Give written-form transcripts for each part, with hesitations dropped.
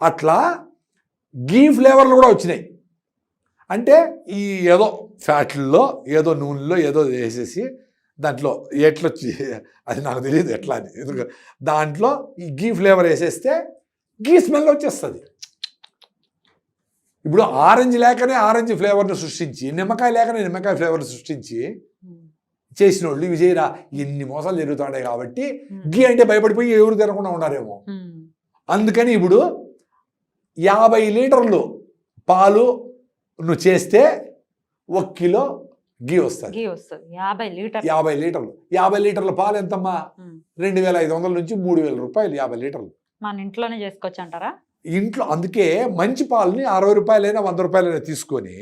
అట్లా గీ ఫ్లేవర్లు కూడా వచ్చినాయి. అంటే ఈ ఏదో ఫ్యాట్లలో ఏదో నూనెలో ఏదో వేసేసి దాంట్లో ఎట్లొచ్చి అది నాకు తెలియదు ఎట్లా అని, ఎందుకంటే దాంట్లో ఈ గీ ఫ్లేవర్ వేసేస్తే గీ స్మెల్ వచ్చేస్తుంది. ఇప్పుడు ఆరెంజ్ లేకనే ఆరెంజ్ ఫ్లేవర్ని సృష్టించి, నిమ్మకాయ లేకనే నిమ్మకాయ ఫ్లేవర్ని సృష్టించి చేసిన వాళ్ళు విజయరా ఎన్ని మోసాలు జరుగుతున్నాయి. కాబట్టి గీ అంటే భయపడిపోయి ఎవరు తినకుండా ఉన్నారేమో. అందుకని ఇప్పుడు 50 లీటర్లు పాలు నువ్వు చేస్తే 1 కిలో గీ వస్తుంది. 50 లీటర్లు 50 లీటర్ల పాలు ఎంతమ్మా? 2500 నుంచి 3000 రూపాయలు 50 లీటర్లు. మన ఇంట్లోనే చేసుకోవచ్చు అంటారా? ఇంట్లో. అందుకే మంచి పాలని 60 రూపాయలైనా 100 రూపాయలైనా తీసుకొని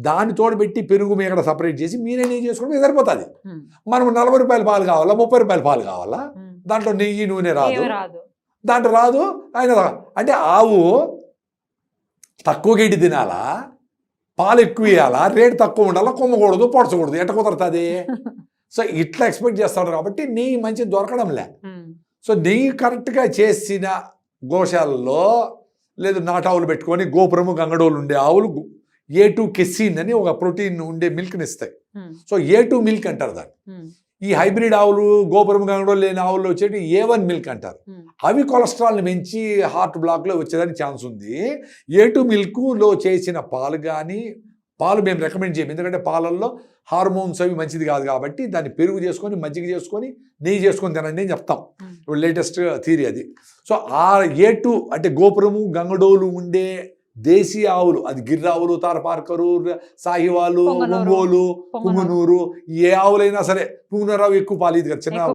దాన్ని తోడుపెట్టి పెరుగు మీగడ సపరేట్ చేసి మీరే నెయ్యి చేసుకుంటే సరిపోతుంది. మనం 40 రూపాయల పాలు కావాలా, 30 రూపాయల పాలు కావాలా, దాంట్లో నెయ్యి నూనె రాదు, దాంట్లో రాదు. ఆయన అంటే ఆవు తక్కువ గడ్డి తినాలా, పాలు ఎక్కువ ఇవ్వాలా, రేటు తక్కువ ఉండాలా, కొమ్మకూడదు, పొడచకూడదు, ఎట్ట కుదరతుంది? సో ఇట్లా ఎక్స్పెక్ట్ చేస్తాడు. కాబట్టి నెయ్యి మంచి దొరకడంలే. సో నెయ్యి కరెక్ట్గా చేసిన గోశాలలో లేదు నాటావులు పెట్టుకొని గోపురము గంగడోలు ఉండే ఆవులు A2 కెసిన్ అని ఒక ప్రోటీన్ ఉండే మిల్క్ని ఇస్తాయి. సో A2 మిల్క్ అంటారు దాన్ని. ఈ హైబ్రిడ్ ఆవులు గోపురం గంగడోలు లేని ఆవుల్లో వచ్చేటి A1 మిల్క్ అంటారు. అవి కొలెస్ట్రాల్ని పెంచి హార్ట్ బ్లాక్లో వచ్చేదానికి ఛాన్స్ ఉంది. A2 మిల్క్లో చేసిన పాలు కానీ, పాలు మేము రికమెండ్ చేయము, ఎందుకంటే పాలల్లో హార్మోన్స్ అవి మంచిది కాదు. కాబట్టి దాన్ని పెరుగు చేసుకొని మజ్జిగ చేసుకొని నెయ్యి చేసుకొని తినండి అని చెప్తాం. ఇప్పుడు లేటెస్ట్ థియరీ అది. సో ఆ A2 అంటే గోపురము గంగడోలు ఉండే దేశీ ఆవులు, అది గిర్రావులు, తారపార్కరు, సాహివాలు, ఒంగోలు, పుంగనూరు, ఏ ఆవులైనా సరే, పుంగనూరు ఆవు ఎక్కువ పాలు ఇది కదా, చిన్న